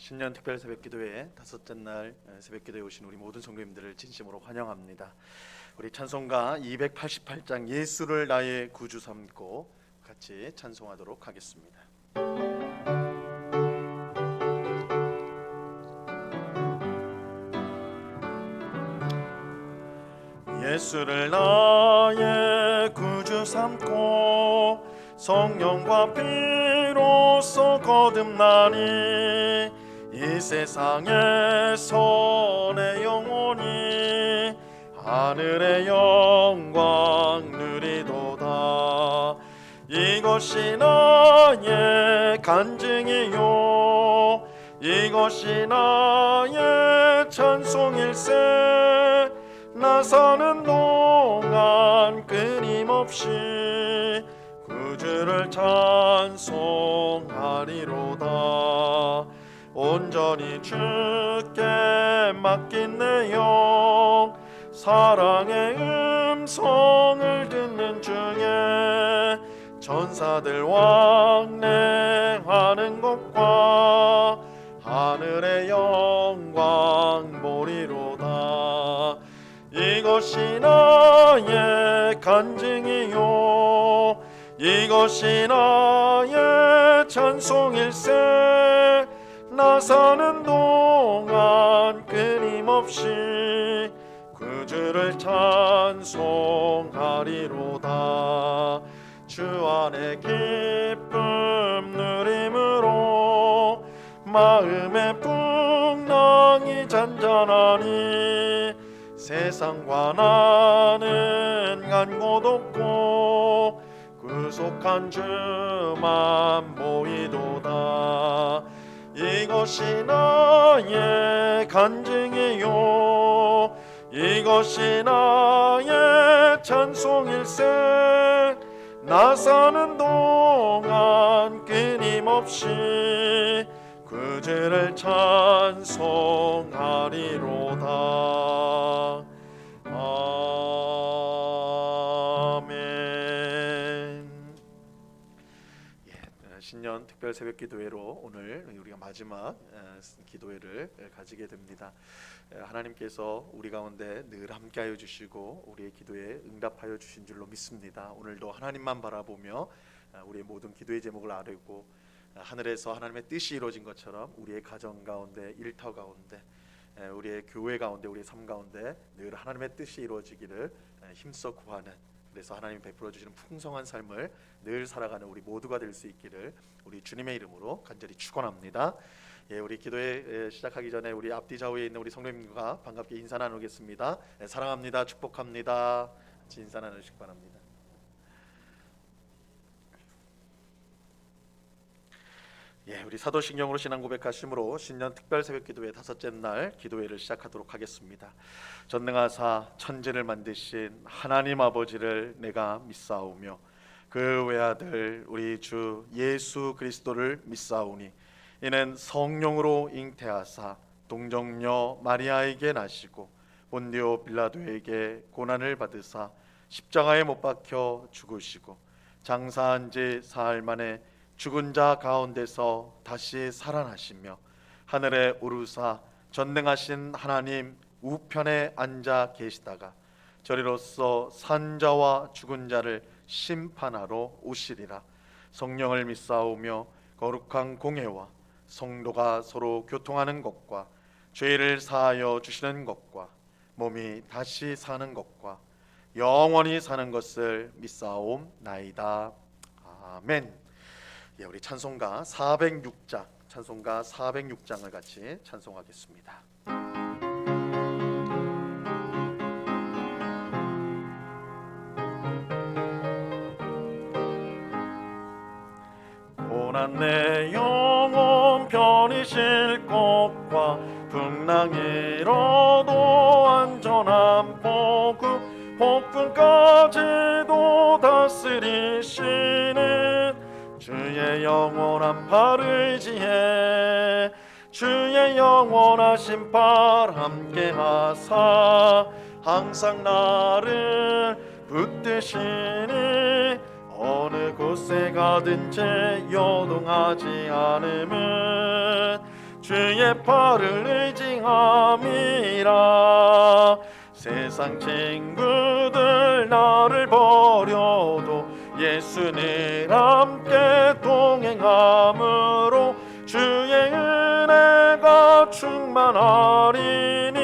신년 특별 새벽기도회 다섯째 날 새벽기도에 오신 우리 모든 성도님들을 진심으로 환영합니다. 우리 찬송가 288장 예수를 나의 구주 삼고 같이 찬송하도록 하겠습니다. 예수를 나의 구주 삼고 성령과 피로써 거듭나니 이 세상에서 내 영혼이 하늘의 영광 누리도다. 이것이 나의 간증이요 이것이 나의 찬송일세. 나 사는 동안 끊임없이 구주를 찬송하리로다. 온전히 주께 맡긴 내 영 사랑의 음성을 듣는 중에 천사들 왕래하는 것과 하늘의 영광 보리로다. 이것이 나의 간증이요 이것이 나의 찬송일세. 나 사는 동안 끊임없이 구주를 찬송하리로다. 주 안에 기쁨 누림으로 마음의 풍랑이 잔잔하니 세상과 나는 간 곳 없고 구속한 주만 보이도다. 이것이 나의 간증이요 이것이 나의 찬송일세. 나 사는 동안 끊임없이 구주를 찬송하리로다. 아멘. 신년 특별 새벽 기도회로 오늘 우리가 마지막 기도회를 가지게 됩니다. 하나님께서 우리 가운데 늘 함께하여 주시고 우리의 기도에 응답하여 주신 줄로 믿습니다. 오늘도 하나님만 바라보며 우리의 모든 기도의 제목을 아뢰고 하늘에서 하나님의 뜻이 이루어진 것처럼 우리의 가정 가운데, 일터 가운데, 우리의 교회 가운데, 우리의 삶 가운데 늘 하나님의 뜻이 이루어지기를 힘써 구하는, 그래서 하나님이 베풀어 주시는 풍성한 삶을 늘 살아가는 우리 모두가 될 수 있기를 우리 주님의 이름으로 간절히 축원합니다. 우리 기도회 시작하기 전에 우리 앞뒤 좌우에 있는 우리 성도님과 반갑게 인사 나누겠습니다. 사랑합니다. 축복합니다. 같이 인사 나누시기 바랍니다. 우리 사도신경으로 신앙 고백하심으로 신년 특별 새벽 기도회 다섯째 날 기도회를 시작하도록 하겠습니다. 전능하사 천지를 만드신 하나님 아버지를 내가 믿사오며 그 외아들 우리 주 예수 그리스도를 믿사오니 이는 성령으로 잉태하사 동정녀 마리아에게 나시고 본디오 빌라도에게 고난을 받으사 십자가에 못 박혀 죽으시고 장사한 지 사흘 만에 죽은 자 가운데서 다시 살아나시며 하늘에 오르사 전능하신 하나님 우편에 앉아 계시다가 저리로서 산 자와 죽은 자를 심판하러 오시리라. 성령을 믿사오며 거룩한 공회와 성도가 서로 교통하는 것과 죄를 사하여 주시는 것과 몸이 다시 사는 것과 영원히 사는 것을 믿사옵나이다. 아멘. 우리 찬송가 406장을 같이 찬송하겠습니다. 고난 내 영혼 편히 쉴 곳과 풍랑 잃어도 안전한 폭풍까지도 다스리시는 주의 영원한 팔 의지해 주의 영원하신 팔 함께 하사 항상 나를 붙드시니 어느 곳에 가든지 요동하지 않음은 주의 팔을 의지함이라. 세상 친구들 나를 버려도 예수 늘 함께 동행함으로 주의 은혜가 충만하리니.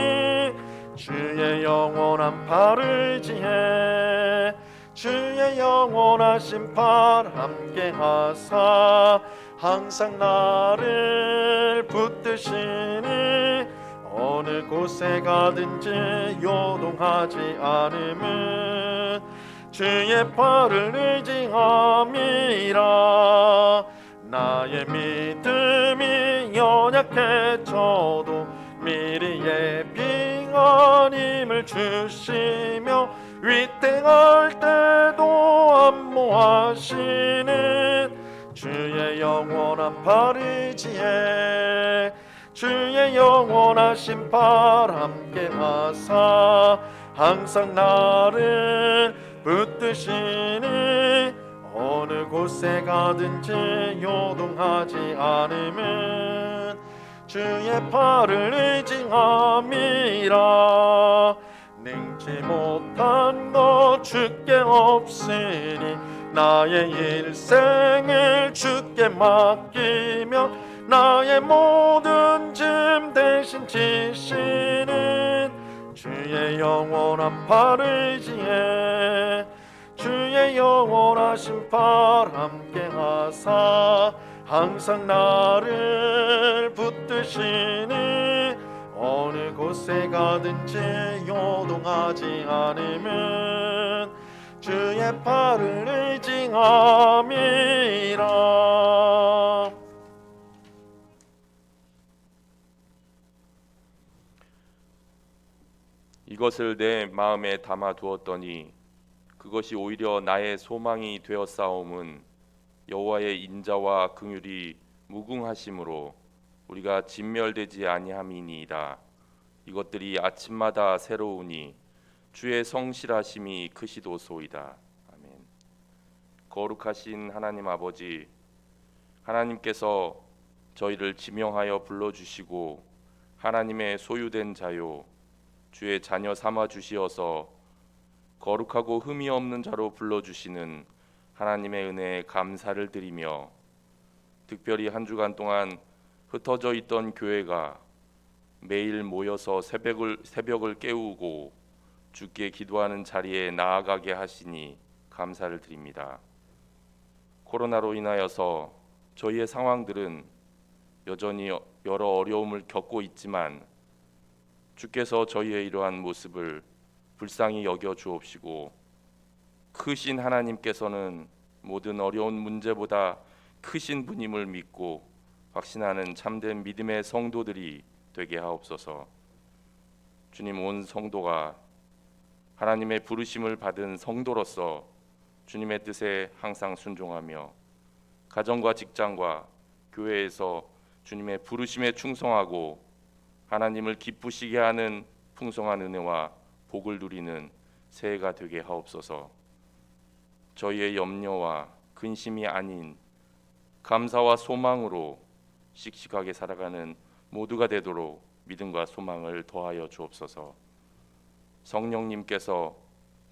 주의 영원한 팔을 의지해 주의 영원하신 팔 함께 하사 항상 나를 붙드시니. 어느 곳에 가든지 요동하지 않음은 주의 팔을 의지함이라. 나의 믿음이 연약해져도 미리 예비한 힘을 주시며 위태할 때도 안모하시는 주의 영원한 팔 의지해 주의 영원하신 팔 함께 하사 항상 나를 붙드시니. 어느 곳에 가든지 요동하지 않음은 주의 팔을 의지함이라. 능지 못한 것 주께 없으니 나의 일생을 주께 맡기며 나의 모든 짐 대신 지시는 주의 영원한 팔 의지해 주의 영원하신 팔 함께 하사 항상 나를 붙드시니. 어느 곳에 가든지 요동하지 않으면 주의 팔을 의지함이라. 이것을 내 마음에 담아 두었더니 그것이 오히려 나의 소망이 되었사옴은 여호와의 인자와 긍휼이 무궁하심으로 우리가 진멸되지 아니함이니이다. 이것들이 아침마다 새로우니 주의 성실하심이 크시도소이다. 아멘. 거룩하신 하나님 아버지, 하나님께서 저희를 지명하여 불러주시고 하나님의 소유된 자요 주의 자녀 삼아 주시어서 거룩하고 흠이 없는 자로 불러주시는 하나님의 은혜에 감사를 드리며, 특별히 한 주간 동안 흩어져 있던 교회가 매일 모여서 새벽을 깨우고 주께 기도하는 자리에 나아가게 하시니 감사를 드립니다. 코로나로 인하여서 저희의 상황들은 여전히 여러 어려움을 겪고 있지만 주께서 저희의 이러한 모습을 불쌍히 여겨 주옵시고, 크신 하나님께서는 모든 어려운 문제보다 크신 분임을 믿고 확신하는 참된 믿음의 성도들이 되게 하옵소서. 주님, 온 성도가 하나님의 부르심을 받은 성도로서 주님의 뜻에 항상 순종하며 가정과 직장과 교회에서 주님의 부르심에 충성하고 하나님을 기쁘시게 하는 풍성한 은혜와 복을 누리는 새해가 되게 하옵소서. 저희의 염려와 근심이 아닌 감사와 소망으로 씩씩하게 살아가는 모두가 되도록 믿음과 소망을 더하여 주옵소서. 성령님께서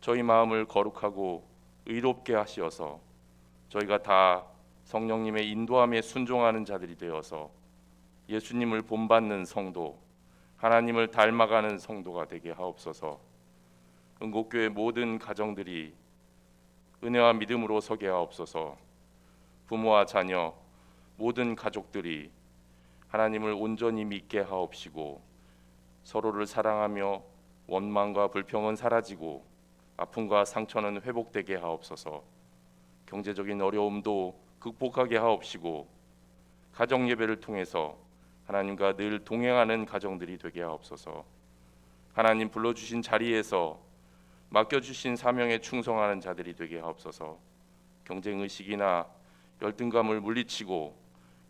저희 마음을 거룩하고 의롭게 하시어서 저희가 다 성령님의 인도함에 순종하는 자들이 되어서 예수님을 본받는 성도, 하나님을 닮아가는 성도가 되게 하옵소서. 은곡교회 모든 가정들이 은혜와 믿음으로 서게 하옵소서. 부모와 자녀, 모든 가족들이 하나님을 온전히 믿게 하옵시고 서로를 사랑하며 원망과 불평은 사라지고 아픔과 상처는 회복되게 하옵소서. 경제적인 어려움도 극복하게 하옵시고 가정 예배를 통해서 하나님과 늘 동행하는 가정들이 되게 하옵소서. 하나님 불러주신 자리에서 맡겨주신 사명에 충성하는 자들이 되게 하옵소서. 경쟁의식이나 열등감을 물리치고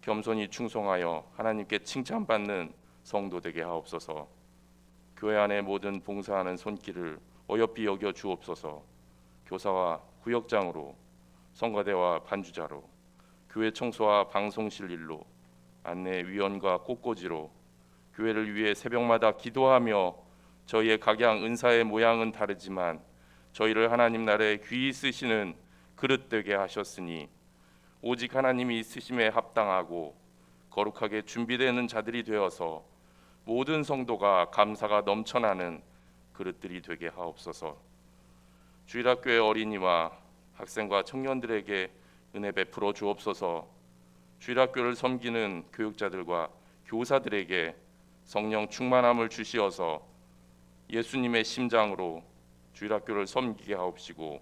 겸손히 충성하여 하나님께 칭찬받는 성도 되게 하옵소서. 교회 안의 모든 봉사하는 손길을 어여삐 여겨 주옵소서. 교사와 구역장으로, 성가대와 반주자로, 교회 청소와 방송실 일로, 안내 위원과 꽃꽂이로 교회를 위해 새벽마다 기도하며 저희의 각양 은사의 모양은 다르지만 저희를 하나님 나라에 귀히 쓰시는 그릇 되게 하셨으니 오직 하나님이 쓰심에 합당하고 거룩하게 준비되는 자들이 되어서 모든 성도가 감사가 넘쳐나는 그릇들이 되게 하옵소서. 주일학교의 어린이와 학생과 청년들에게 은혜 베풀어 주옵소서. 주일학교를 섬기는 교육자들과 교사들에게 성령 충만함을 주시어서 예수님의 심장으로 주일학교를 섬기게 하옵시고,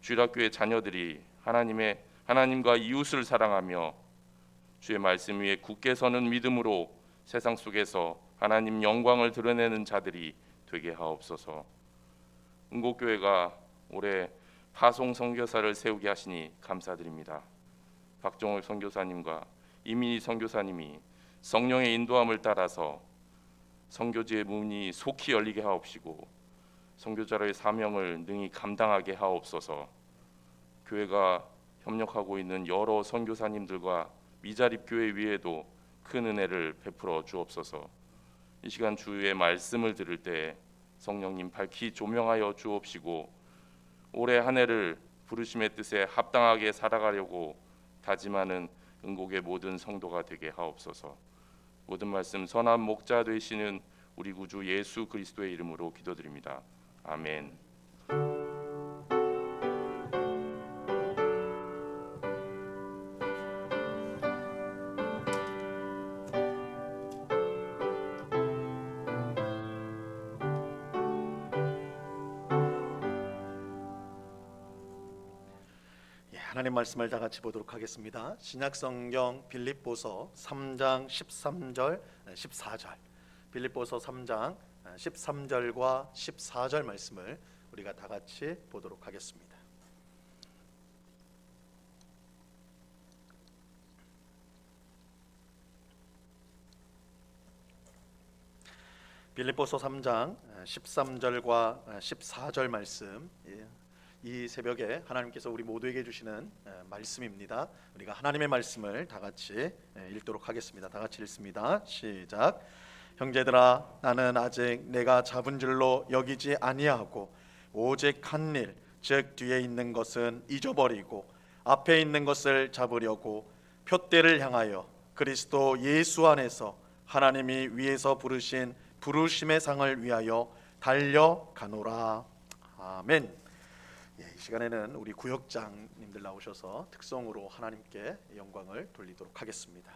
주일학교의 자녀들이 하나님과 이웃을 사랑하며 주의 말씀 위에 굳게 서는 믿음으로 세상 속에서 하나님 영광을 드러내는 자들이 되게 하옵소서. 은곡교회가 올해 파송 선교사를 세우게 하시니 감사드립니다. 박종월 선교사님과 이민희 선교사님이 성령의 인도함을 따라서 선교지의 문이 속히 열리게 하옵시고 선교자로의 사명을 능히 감당하게 하옵소서. 교회가 협력하고 있는 여러 선교사님들과 미자립 교회 위에도 큰 은혜를 베풀어 주옵소서. 이 시간 주의 말씀을 들을 때 성령님 밝히 조명하여 주옵시고 올해 한 해를 부르심의 뜻에 합당하게 살아가려고 다짐하는 은곡의 모든 성도가 되게 하옵소서. 모든 말씀 선한 목자 되시는 우리 구주 예수 그리스도의 이름으로 기도드립니다. 아멘. 하나님 말씀을 다 같이 보도록 하겠습니다. 신약성경 빌립보서 3장 13절 14절 빌립보서 3장 13절과 14절 말씀을 우리가 다 같이 보도록 하겠습니다. 빌립보서 3장 13절과 14절 말씀, 이 새벽에 하나님께서 우리 모두에게 주시는 말씀입니다. 우리가 하나님의 말씀을 다 같이 읽도록 하겠습니다. 다 같이 읽습니다. 시작. 형제들아, 나는 아직 내가 잡은 줄로 여기지 아니하고 오직 한 일, 즉 뒤에 있는 것은 잊어버리고 앞에 있는 것을 잡으려고 표대를 향하여 그리스도 예수 안에서 하나님이 위에서 부르신 부르심의 상을 위하여 달려가노라. 아멘. 이 시간에는 우리 구역장님들 나오셔서 특성으로 하나님께 영광을 돌리도록 하겠습니다.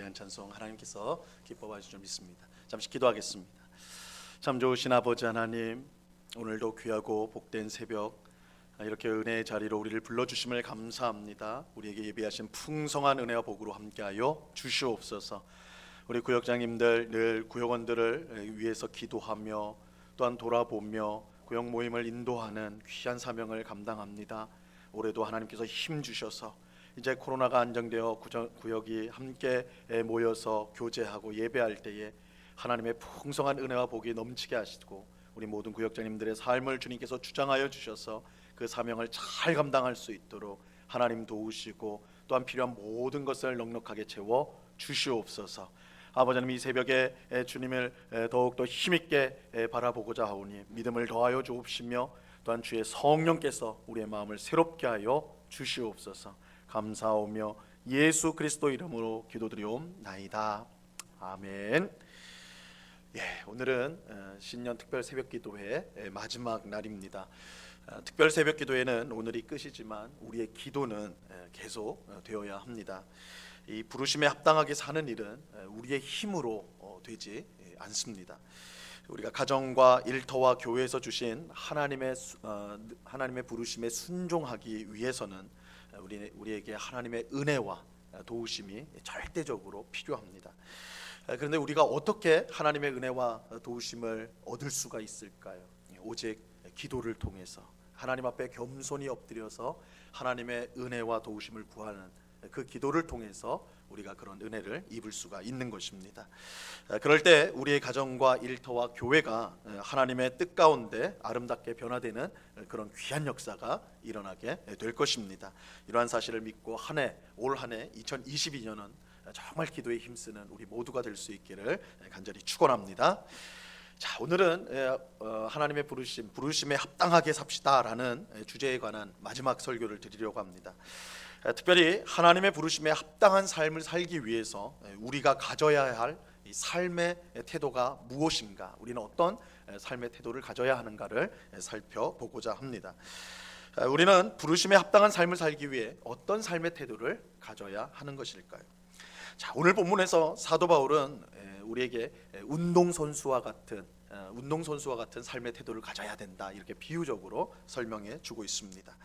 귀한 찬송 하나님께서 기뻐 하실 줄 믿습니다. 잠시 기도하겠습니다. 참 좋으신 아버지 하나님, 오늘도 귀하고 복된 새벽 이렇게 은혜의 자리로 우리를 불러주심을 감사합니다. 우리에게 예비하신 풍성한 은혜와 복으로 함께하여 주시옵소서. 우리 구역장님들 늘 구역원들을 위해서 기도하며 또한 돌아보며 구역 모임을 인도하는 귀한 사명을 감당합니다. 올해도 하나님께서 힘 주셔서 이제 코로나가 안정되어 구역이 함께 모여서 교제하고 예배할 때에 하나님의 풍성한 은혜와 복이 넘치게 하시고 우리 모든 구역장님들의 삶을 주님께서 주장하여 주셔서 그 사명을 잘 감당할 수 있도록 하나님 도우시고 또한 필요한 모든 것을 넉넉하게 채워 주시옵소서. 아버지 하나님, 이 새벽에 주님을 더욱더 힘있게 바라보고자 하오니 믿음을 더하여 주옵시며 또한 주의 성령께서 우리의 마음을 새롭게 하여 주시옵소서. 감사하오며 예수 그리스도 이름으로 기도드리옵나이다. 아멘. 오늘은 신년 특별 새벽기도회 마지막 날입니다. 특별 새벽기도회는 오늘이 끝이지만 우리의 기도는 계속 되어야 합니다. 이 부르심에 합당하게 사는 일은 우리의 힘으로 되지 않습니다. 우리가 가정과 일터와 교회에서 주신 하나님의 부르심에 순종하기 위해서는 우리에게 하나님의 은혜와 도우심이 절대적으로 필요합니다. 그런데 우리가 어떻게 하나님의 은혜와 도우심을 얻을 수가 있을까요? 오직 기도를 통해서 하나님 앞에 겸손히 엎드려서 하나님의 은혜와 도우심을 구하는 그 기도를 통해서 우리가 그런 은혜를 입을 수가 있는 것입니다. 그럴 때 우리의 가정과 일터와 교회가 하나님의 뜻 가운데 아름답게 변화되는 그런 귀한 역사가 일어나게 될 것입니다. 이러한 사실을 믿고 올 한 해 2022년은 정말 기도에 힘쓰는 우리 모두가 될 수 있기를 간절히 축원합니다. 자, 오늘은 하나님의 부르심에 합당하게 삽시다라는 주제에 관한 마지막 설교를 드리려고 합니다. 특별히 하나님의 부르심에 합당한 삶을 살기 위해서 우리가 가져야 할 이 삶의 태도가 무엇인가, 우리는 어떤 삶의 태도를 가져야 하는가를 살펴보고자 합니다. 우리는 부르심에 합당한 삶을 살기 위해 어떤 삶의 태도를 가져야 하는 것일까요? 자, 오늘 본문에서 사도 바울은 우리에게 운동선수와 같은 삶의 태도를 가져야 된다, 이렇게 비유적으로 설명해 주고 있습니다.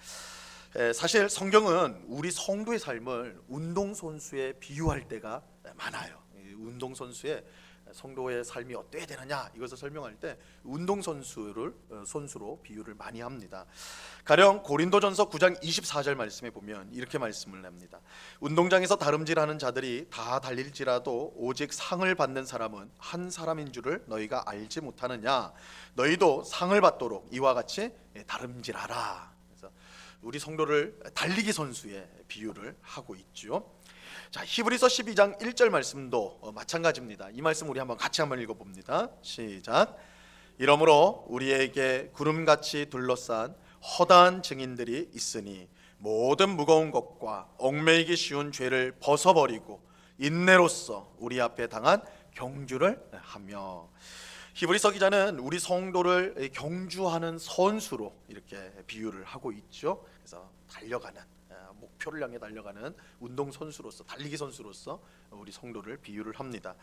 사실 성경은 우리 성도의 삶을 운동선수에 비유할 때가 많아요. 운동선수의 성도의 삶이 어때야 되느냐, 이것을 설명할 때 선수로 비유를 많이 합니다. 가령 고린도전서 9장 24절 말씀에 보면 이렇게 말씀을 합니다. 운동장에서 다름질하는 자들이 다 달릴지라도 오직 상을 받는 사람은 한 사람인 줄을 너희가 알지 못하느냐. 너희도 상을 받도록 이와 같이 다름질하라. 그래서 우리 성도를 달리기 선수의 비유를 하고 있죠. 자, 히브리서 12장 1절 말씀도 마찬가지입니다. 이 말씀 우리 같이 한번 읽어봅니다. 시작. 이러므로 우리에게 구름같이 둘러싼 허다한 증인들이 있으니 모든 무거운 것과 얽매이기 쉬운 죄를 벗어버리고 인내로써 우리 앞에 당한 경주를 하며. 히브리서 기자는 우리 성도를 경주하는 선수로 이렇게 비유를 하고 있죠. 그래서 목표를 향해 달려가는 운동선수로서, 달리기 선수로서 우리 성도를 비유를 합니다.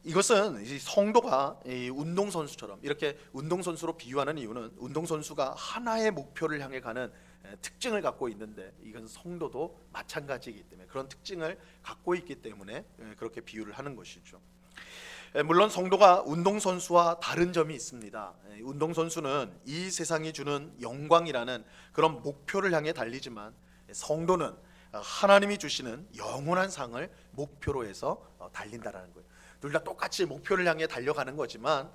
이것은 이 성도가 이 운동선수처럼 이렇게 운동선수로 비유하는 이유는 운동선수가 하나의 목표를 향해 가는 특징을 갖고 있는데, 이건 성도도 마찬가지이기 때문에, 그런 특징을 갖고 있기 때문에 그렇게 비유를 하는 것이죠. 물론 성도가 운동선수와 다른 점이 있습니다. 운동선수는 이 세상이 주는 영광이라는 그런 목표를 향해 달리지만, 성도는 하나님이 주시는 영원한 상을 목표로 해서 달린다라는 거예요. 둘 다 똑같이 목표를 향해 달려가는 거지만,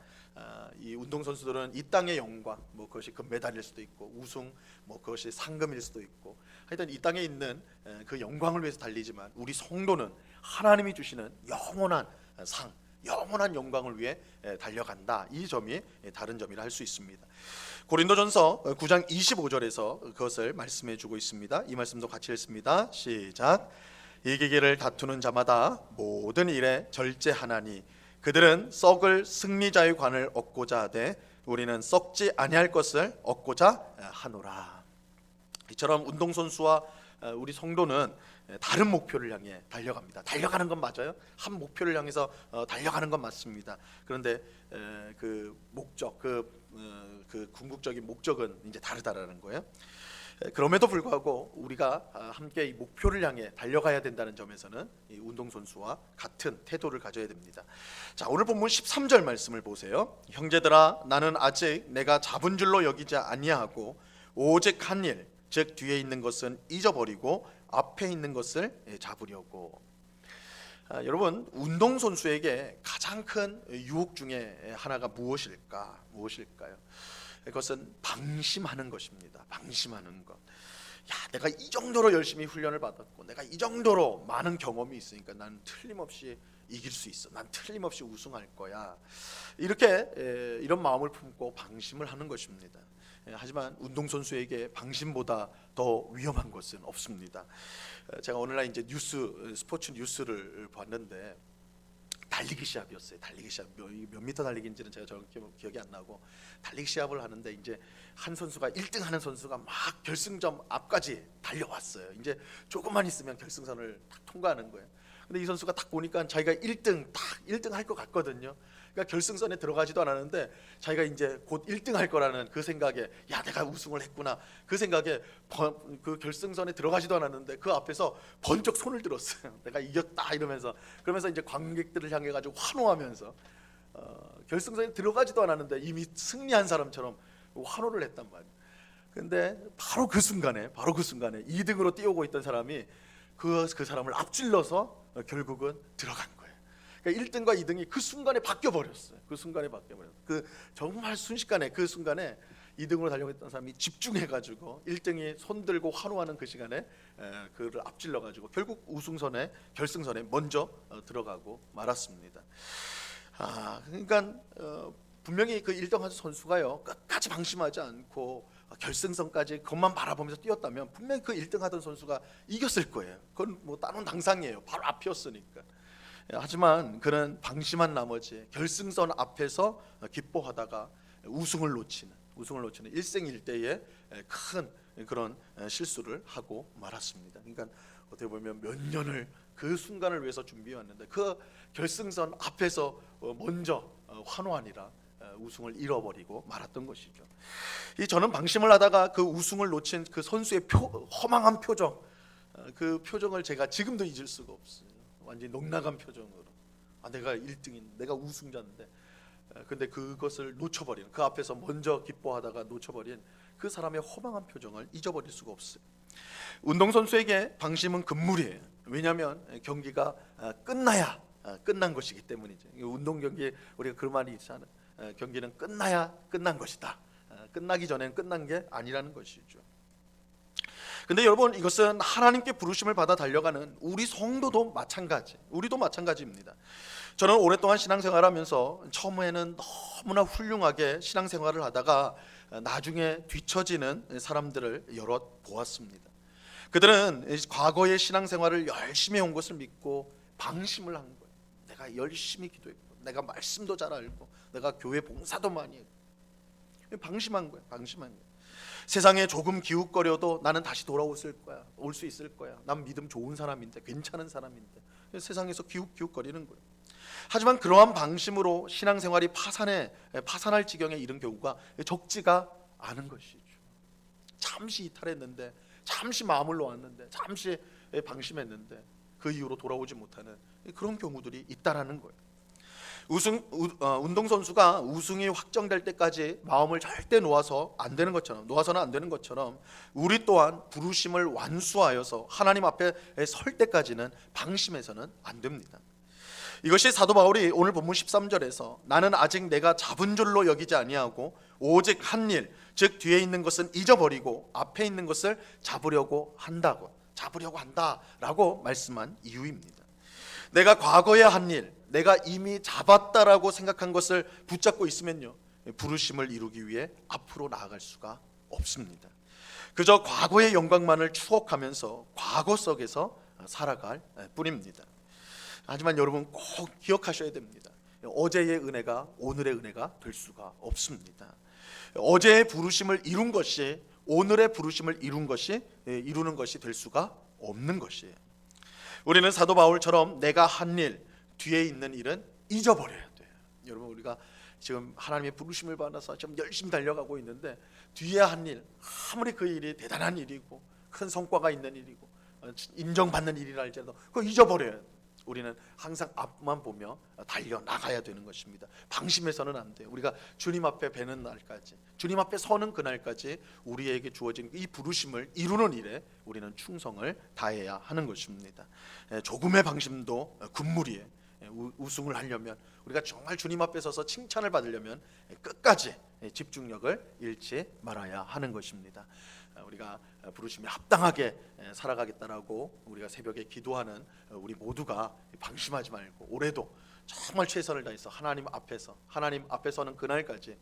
이 운동선수들은 이 땅의 영광, 그것이 금메달일 수도 있고 우승, 그것이 상금일 수도 있고, 하여튼 이 땅에 있는 그 영광을 위해서 달리지만, 우리 성도는 하나님이 주시는 영원한 상, 영원한 영광을 위해 달려간다. 이 점이 다른 점이라 할 수 있습니다. 고린도전서 9장 25절에서 그것을 말씀해 주고 있습니다. 이 말씀도 같이 읽습니다. 시작. 이기기를 다투는 자마다 모든 일에 절제하나니 그들은 썩을 승리자의 관을 얻고자 하되 우리는 썩지 아니할 것을 얻고자 하노라. 이처럼 운동선수와 우리 성도는 다른 목표를 향해 달려갑니다. 달려가는 건 맞아요. 한 목표를 향해서 달려가는 건 맞습니다. 그런데 그 목적, 그 궁극적인 목적은 이제 다르다라는 거예요. 그럼에도 불구하고 우리가 함께 이 목표를 향해 달려가야 된다는 점에서는 이 운동선수와 같은 태도를 가져야 됩니다. 자, 오늘 본문 13절 말씀을 보세요. 형제들아, 나는 아직 내가 잡은 줄로 여기지 아니하고 오직 한 일, 즉 뒤에 있는 것은 잊어버리고 앞에 있는 것을 잡으려고. 여러분, 운동선수에게 가장 큰 유혹 중에 하나가 무엇일까요? 그것은 방심하는 것입니다. 방심하는 것. 야, 내가 이 정도로 열심히 훈련을 받았고, 내가 이 정도로 많은 경험이 있으니까 나는 틀림없이 이길 수 있어. 난 틀림없이 우승할 거야. 이렇게 이런 마음을 품고 방심을 하는 것입니다. 하지만 운동선수에게 방심보다 더 위험한 것은 없습니다. 제가 오늘날 이제 스포츠 뉴스를 봤는데 달리기 시합이었어요. 달리기 시합 몇 미터 달리기인지는 제가 정확히 기억이 안 나고, 달리기 시합을 하는데 이제 한 선수가 1등 하는 선수가 막 결승점 앞까지 달려왔어요. 이제 조금만 있으면 결승선을 딱 통과하는 거예요. 근데 이 선수가 딱 보니까 자기가 1등 할 것 같거든요. 그러니까 결승선에 들어가지도 않았는데 자기가 이제 곧 1등 할 거라는 그 생각에, 야, 내가 우승을 했구나, 그 생각에 그 결승선에 들어가지도 않았는데 그 앞에서 번쩍 손을 들었어요. 내가 이겼다 이러면서. 그러면서 이제 관객들을 향해 가지고 환호하면서 결승선에 들어가지도 않았는데 이미 승리한 사람처럼 환호를 했단 말이에요. 근데 바로 그 순간에 2등으로 뛰어오고 있던 사람이 그 사람을 앞질러서 결국은 들어간 거예요. 그러니까 1등과 2등이 그 순간에 바뀌어 버렸어요. 그 정말 순식간에, 그 순간에 2등으로 달려있던 사람이 집중해가지고 1등이 손 들고 환호하는 그 시간에 그를 앞질러가지고 결국 결승선에 먼저 들어가고 말았습니다. 그러니까 분명히 그 1등 한 선수가요, 끝까지 방심하지 않고 결승선까지 그것만 바라보면서 뛰었다면 분명히 그 1등 하던 선수가 이겼을 거예요. 그건 뭐 따놓은 당상이에요. 바로 앞이었으니까. 하지만 그는 방심한 나머지 결승선 앞에서 기뻐하다가 우승을 놓치는 일생일대의 큰 그런 실수를 하고 말았습니다. 그러니까 어떻게 보면 몇 년을 그 순간을 위해서 준비해 왔는데 그 결승선 앞에서 먼저 환호하니라 우승을 잃어버리고 말았던 것이죠. 저는 방심을 하다가 그 우승을 놓친 그 선수의 허망한 표정, 그 표정을 제가 지금도 잊을 수가 없어요. 완전히 넉나간 표정으로, 내가 1등인, 내가 우승자인데, 근데 그것을 놓쳐버린, 그 앞에서 먼저 기뻐하다가 놓쳐버린 그 사람의 허망한 표정을 잊어버릴 수가 없어요. 운동선수에게 방심은 금물이에요. 왜냐하면 경기가 끝나야 끝난 것이기 때문이죠. 운동 경기 우리가 그 말이 있잖아요. 경기는 끝나야 끝난 것이다. 끝나기 전에는 끝난 게 아니라는 것이죠. 근데 여러분, 이것은 하나님께 부르심을 받아 달려가는 우리도 마찬가지입니다. 저는 오랫동안 신앙생활하면서 처음에는 너무나 훌륭하게 신앙생활을 하다가 나중에 뒤처지는 사람들을 여럿 보았습니다. 그들은 과거의 신앙생활을 열심히 해온 것을 믿고 방심을 한 거예요. 내가 열심히 기도했고, 내가 말씀도 잘 알고, 내가 교회 봉사도 많이 했고, 방심한 거예요. 세상에 조금 기웃거려도 나는 다시 올 수 있을 거야. 난 믿음 좋은 사람인데, 괜찮은 사람인데, 세상에서 기웃거리는 거예요. 하지만 그러한 방심으로 신앙생활이 파산할 지경에 이른 경우가 적지가 않은 것이죠. 잠시 이탈했는데, 잠시 마음을 놓았는데, 잠시 방심했는데 그 이후로 돌아오지 못하는 그런 경우들이 있다라는 거예요. 운동선수가 우승이 확정될 때까지 마음을 절대 놓아서는 안 되는 것처럼 우리 또한 부르심을 완수하여서 하나님 앞에 설 때까지는 방심해서는 안 됩니다. 이것이 사도 바울이 오늘 본문 13절에서 나는 아직 내가 잡은 줄로 여기지 아니하고 오직 한 일, 즉 뒤에 있는 것은 잊어버리고 앞에 있는 것을 잡으려고 한다라고 말씀한 이유입니다. 내가 과거에 한 일, 내가 이미 잡았다라고 생각한 것을 붙잡고 있으면요, 부르심을 이루기 위해 앞으로 나아갈 수가 없습니다. 그저 과거의 영광만을 추억하면서 과거 속에서 살아갈 뿐입니다. 하지만 여러분 꼭 기억하셔야 됩니다. 어제의 은혜가 오늘의 은혜가 될 수가 없습니다. 어제의 부르심을 이룬 것이 오늘의 부르심을 이루는 것이 될 수가 없는 것이에요. 우리는 사도 바울처럼 내가 한 일, 뒤에 있는 일은 잊어버려야 돼요. 여러분, 우리가 지금 하나님의 부르심을 받아서 좀 열심히 달려가고 있는데 뒤에 한 일, 아무리 그 일이 대단한 일이고 큰 성과가 있는 일이고 인정받는 일이라 할지라도 그거 잊어버려야 돼요. 우리는 항상 앞만 보며 달려나가야 되는 것입니다. 방심해서는 안 돼요. 우리가 주님 앞에 뵈는 날까지, 주님 앞에 서는 그날까지 우리에게 주어진 이 부르심을 이루는 일에 우리는 충성을 다해야 하는 것입니다. 조금의 방심도 금물이에요. 우승을 하려면, 우리가 정말 주님 앞에 서서 칭찬을 받으려면 끝까지 집중력을 잃지 말아야 하는 것입니다. 우리가 부르심에 합당하게 살아가겠다라고 우리가 새벽에 기도하는 우리 모두가 방심하지 말고 올해도 정말 최선을 다해서 하나님 앞에서는 그날까지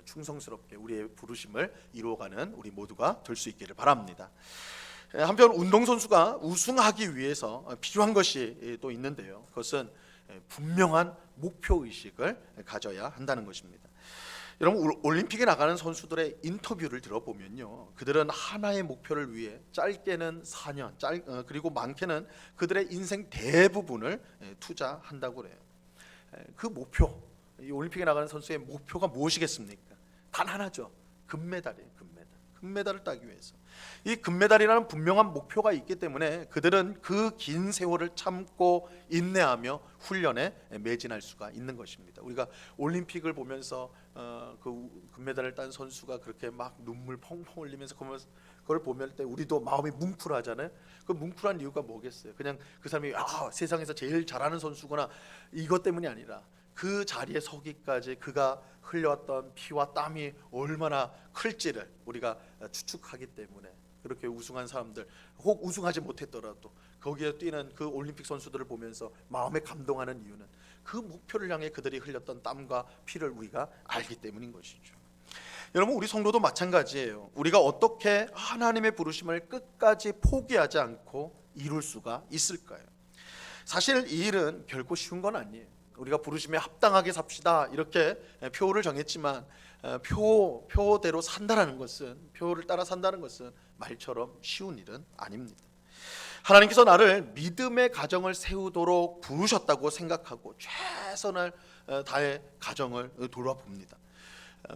충성스럽게 우리의 부르심을 이루어가는 우리 모두가 될 수 있기를 바랍니다. 한편 운동선수가 우승하기 위해서 필요한 것이 또 있는데요, 그것은 분명한 목표의식을 가져야 한다는 것입니다. 여러분, 올림픽에 나가는 선수들의 인터뷰를 들어보면요, 그들은 하나의 목표를 위해 짧게는 4년, 그리고 많게는 그들의 인생 대부분을 투자한다고 그래요. 그 목표, 이 올림픽에 나가는 선수의 목표가 무엇이겠습니까? 단 하나죠. 금메달이에요. 금메달을 따기 위해서. 이 금메달이라는 분명한 목표가 있기 때문에 그들은 그 긴 세월을 참고 인내하며 훈련에 매진할 수가 있는 것입니다. 우리가 올림픽을 보면서 그 금메달을 딴 선수가 그렇게 막 눈물 펑펑 흘리면서 그걸 보면 때 우리도 마음이 뭉클하잖아요. 그 뭉클한 이유가 뭐겠어요? 그냥 그 사람이 세상에서 제일 잘하는 선수구나, 이것 때문이 아니라 그 자리에 서기까지 그가 흘려왔던 피와 땀이 얼마나 클지를 우리가 추측하기 때문에, 그렇게 우승한 사람들, 혹 우승하지 못했더라도 거기에 뛰는 그 올림픽 선수들을 보면서 마음에 감동하는 이유는 그 목표를 향해 그들이 흘렸던 땀과 피를 우리가 알기 때문인 것이죠. 여러분, 우리 성도도 마찬가지예요. 우리가 어떻게 하나님의 부르심을 끝까지 포기하지 않고 이룰 수가 있을까요? 사실 이 일은 결코 쉬운 건 아니에요. 우리가 부르심에 합당하게 삽시다 이렇게 표를 정했지만 표대로 산다라는 것은, 표를 따라 산다는 것은 말처럼 쉬운 일은 아닙니다. 하나님께서 나를 믿음의 가정을 세우도록 부르셨다고 생각하고 최선을 다해 가정을 돌아봅니다.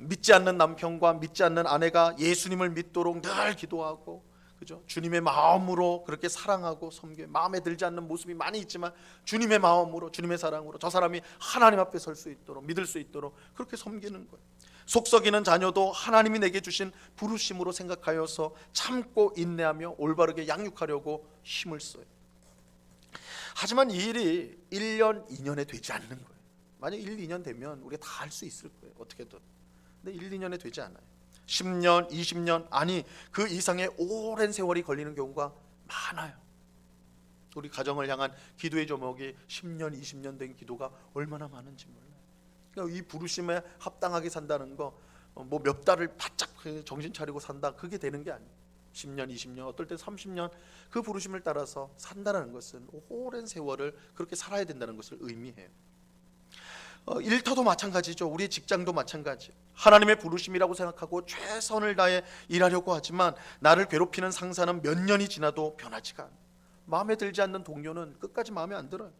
믿지 않는 남편과 믿지 않는 아내가 예수님을 믿도록 늘 기도하고, 그죠? 주님의 마음으로 그렇게 사랑하고 섬겨, 마음에 들지 않는 모습이 많이 있지만 주님의 마음으로, 주님의 사랑으로 저 사람이 하나님 앞에 설 수 있도록, 믿을 수 있도록 그렇게 섬기는 거예요. 속썩이는 자녀도 하나님이 내게 주신 부르심으로 생각하여서 참고 인내하며 올바르게 양육하려고 힘을 써요. 하지만 이 일이 1년, 2년에 되지 않는 거예요. 만약 1, 2년 되면 우리가 다 할 수 있을 거예요, 어떻게든. 근데 1, 2년에 되지 않아요. 10년, 20년, 아니 그 이상의 오랜 세월이 걸리는 경우가 많아요. 우리 가정을 향한 기도의 제목이 10년, 20년 된 기도가 얼마나 많은지 몰라요. 그러니까 이 부르심에 합당하게 산다는 거, 뭐 몇 달을 바짝 정신 차리고 산다, 그게 되는 게 아니에요. 10년, 20년, 어떨 때 30년 그 부르심을 따라서 산다는 것은 오랜 세월을 그렇게 살아야 된다는 것을 의미해요. 일터도 마찬가지죠. 우리 직장도 마찬가지. 하나님의 부르심이라고 생각하고 최선을 다해 일하려고 하지만 나를 괴롭히는 상사는 몇 년이 지나도 변하지가 않아요. 마음에 들지 않는 동료는 끝까지 마음에 안 들어요.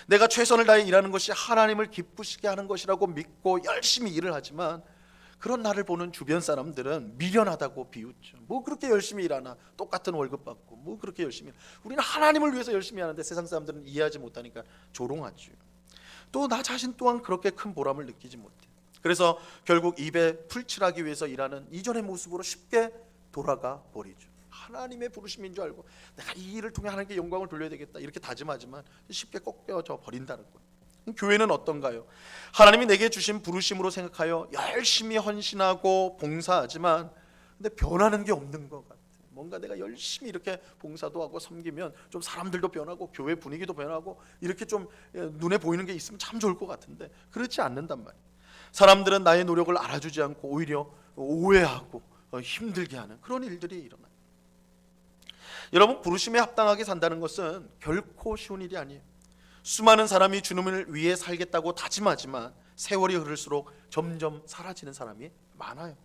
내가 최선을 다해 일하는 것이 하나님을 기쁘시게 하는 것이라고 믿고 열심히 일을 하지만 그런 나를 보는 주변 사람들은 미련하다고 비웃죠. 뭐 그렇게 열심히 일하나, 똑같은 월급 받고 뭐 그렇게 열심히 일하나. 우리는 하나님을 위해서 열심히 하는데 세상 사람들은 이해하지 못하니까 조롱하죠. 또 나 자신 또한 그렇게 큰 보람을 느끼지 못해. 그래서 결국 입에 풀칠하기 위해서 일하는 이전의 모습으로 쉽게 돌아가 버리죠. 하나님의 부르심인 줄 알고 내가 이 일을 통해 하나님께 영광을 돌려야 되겠다 이렇게 다짐하지만 쉽게 꺾여져 버린다는 거예요. 교회는 어떤가요? 하나님이 내게 주신 부르심으로 생각하여 열심히 헌신하고 봉사하지만 근데 변하는 게 없는 것 같아요. 뭔가 내가 열심히 이렇게 봉사도 하고 섬기면 좀 사람들도 변하고 교회 분위기도 변하고 이렇게 좀 눈에 보이는 게 있으면 참 좋을 것 같은데 그렇지 않는단 말이에요. 사람들은 나의 노력을 알아주지 않고 오히려 오해하고 힘들게 하는 그런 일들이 일어나요. 여러분, 부르심에 합당하게 산다는 것은 결코 쉬운 일이 아니에요. 수많은 사람이 주님을 위해 살겠다고 다짐하지만 세월이 흐를수록 점점 사라지는 사람이 많아요.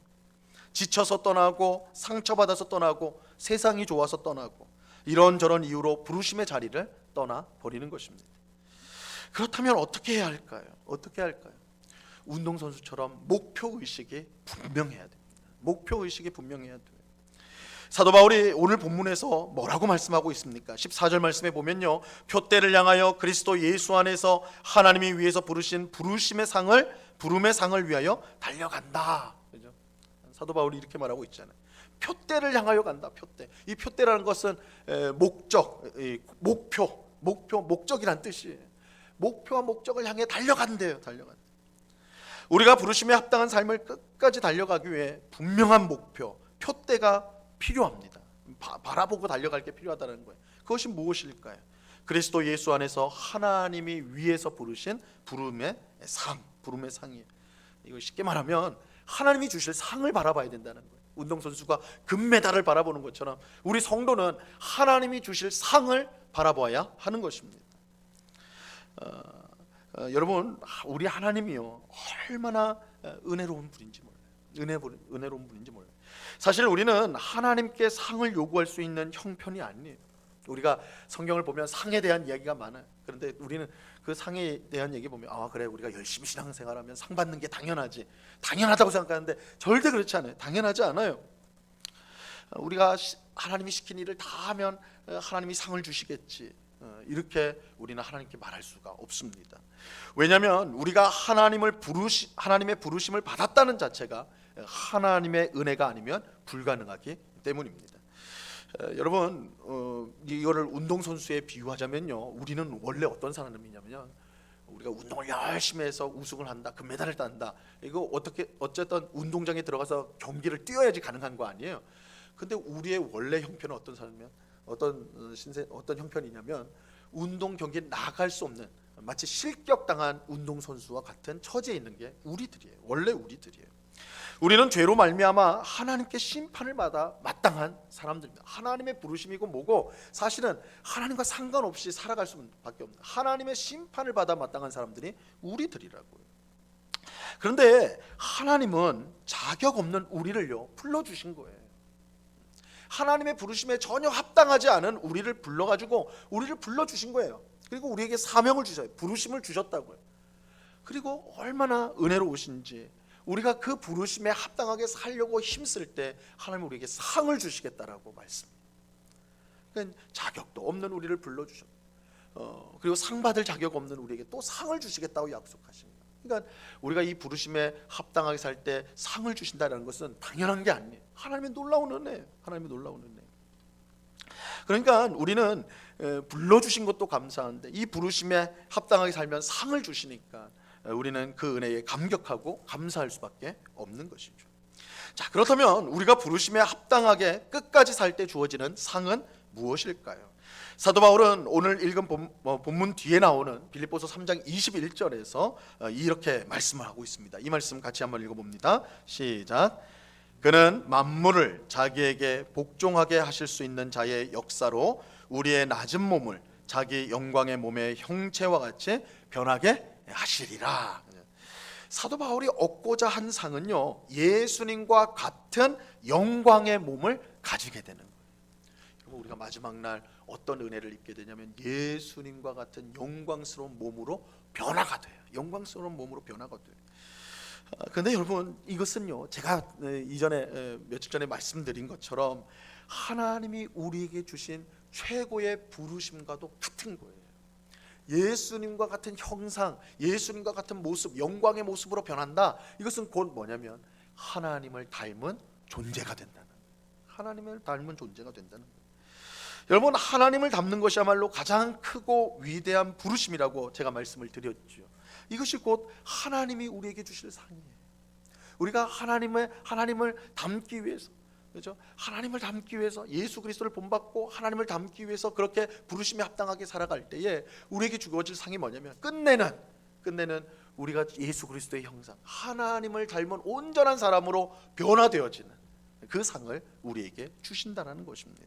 지쳐서 떠나고 상처받아서 떠나고 세상이 좋아서 떠나고 이런저런 이유로 부르심의 자리를 떠나 버리는 것입니다. 그렇다면 어떻게 해야 할까요? 어떻게 할까요? 운동선수처럼 목표의식이 분명해야 됩니다. 목표의식이 분명해야 돼요. 사도 바울이 오늘 본문에서 뭐라고 말씀하고 있습니까? 14절 말씀에 보면요, 표대를 향하여 그리스도 예수 안에서 하나님이 위에서 부르신 부름의 상을 위하여 달려간다. 그죠? 사도 바울이 이렇게 말하고 있잖아요. 표대를 향하여 간다. 표대. 이 표대라는 것은 목적, 목적이란 뜻이에요. 목표와 목적을 향해 달려간대요. 달려간다. 우리가 부르심에 합당한 삶을 끝까지 달려가기 위해 분명한 목표, 표대가 필요합니다. 바라보고 달려갈 게 필요하다는 거예요. 그것이 무엇일까요? 그리스도 예수 안에서 하나님이 위에서 부르신 부름의 상이에요. 이거 쉽게 말하면 하나님이 주실 상을 바라봐야 된다는 거예요. 운동선수가 금메달을 바라보는 것처럼 우리 성도는 하나님이 주실 상을 바라봐야 하는 것입니다. 여러분, 우리 하나님이요, 얼마나 은혜로운 분인지 몰라요. 은혜로운 분인지 몰라요. 사실 우리는 하나님께 상을 요구할 수 있는 형편이 아니에요. 우리가 성경을 보면 상에 대한 이야기가 많아요. 그런데 우리는 그 상에 대한 얘기 보면 그래, 우리가 열심히 신앙생활하면 상 받는 게 당연하다고 생각하는데 절대 그렇지 않아요. 당연하지 않아요. 우리가 하나님이 시킨 일을 다 하면 하나님이 상을 주시겠지, 이렇게 우리는 하나님께 말할 수가 없습니다. 왜냐하면 우리가 하나님의 부르심을 받았다는 자체가 하나님의 은혜가 아니면 불가능하기 때문입니다. 여러분, 이거를 운동선수에 비유하자면요, 우리는 원래 어떤 사람이냐면요, 우리가 운동을 열심히 해서 우승을 한다, 금메달을 딴다, 이거 어쨌든 운동장에 들어가서 경기를 뛰어야지 가능한 거 아니에요. 근데 우리의 원래 형편은 어떤 형편이냐면 운동 경기에 나갈 수 없는, 마치 실격당한 운동선수와 같은 처지에 있는 게 우리들이에요. 원래 우리들이에요. 우리는 죄로 말미암아 하나님께 심판을 받아 마땅한 사람들입니다. 하나님의 부르심이고 뭐고 사실은 하나님과 상관없이 살아갈 수밖에 없는, 하나님의 심판을 받아 마땅한 사람들이 우리들이라고요. 그런데 하나님은 자격 없는 우리를요 불러주신 거예요. 하나님의 부르심에 전혀 합당하지 않은 우리를 불러가지고 우리를 불러주신 거예요. 그리고 우리에게 사명을 주셔요. 부르심을 주셨다고요. 그리고 얼마나 은혜로우신지, 우리가 그 부르심에 합당하게 살려고 힘쓸 때 하나님 우리에게 상을 주시겠다라고 말씀해요. 그러니까 자격도 없는 우리를 불러주셨고, 그리고 상 받을 자격 없는 우리에게 또 상을 주시겠다고 약속하십니다. 그러니까 우리가 이 부르심에 합당하게 살 때 상을 주신다는 것은 당연한 게 아니에요. 하나님의 놀라운 은혜예요. 하나님의 놀라운 은혜. 그러니까 우리는 불러주신 것도 감사한데 이 부르심에 합당하게 살면 상을 주시니까 우리는 그 은혜에 감격하고 감사할 수밖에 없는 것이죠. 자, 그렇다면 우리가 부르심에 합당하게 끝까지 살 때 주어지는 상은 무엇일까요? 사도 바울은 오늘 읽은 본문 뒤에 나오는 빌립보서 3장 21절에서 이렇게 말씀을 하고 있습니다. 이 말씀 같이 한번 읽어봅니다. 시작. 그는 만물을 자기에게 복종하게 하실 수 있는 자의 역사로 우리의 낮은 몸을 자기 영광의 몸의 형체와 같이 변하게 하시리라. 사도 바울이 얻고자 한 상은요, 예수님과 같은 영광의 몸을 가지게 되는 거예요. 여러분, 우리가 마지막 날 어떤 은혜를 입게 되냐면 예수님과 같은 영광스러운 몸으로 변화가 돼요. 영광스러운 몸으로 변화가 돼요. 그런데 여러분, 이것은요, 제가 이전에 며칠 전에 말씀드린 것처럼 하나님이 우리에게 주신 최고의 부르심과도 같은 거예요. 예수님과 같은 형상, 예수님과 같은 모습, 영광의 모습으로 변한다. 이것은 곧 뭐냐면 하나님을 닮은 존재가 된다는 거예요. 하나님을 닮은 존재가 된다는 거예요. 여러분, 하나님을 닮는 것이야말로 가장 크고 위대한 부르심이라고 제가 말씀을 드렸죠. 이것이 곧 하나님이 우리에게 주실 상이에요. 우리가 하나님을 닮기 위해서, 그렇죠? 하나님을 닮기 위해서 예수 그리스도를 본받고 하나님을 닮기 위해서 그렇게 부르심에 합당하게 살아갈 때에 우리에게 주어질 상이 뭐냐면 끝내는 우리가 예수 그리스도의 형상, 하나님을 닮은 온전한 사람으로 변화되어지는 그 상을 우리에게 주신다는 것입니다.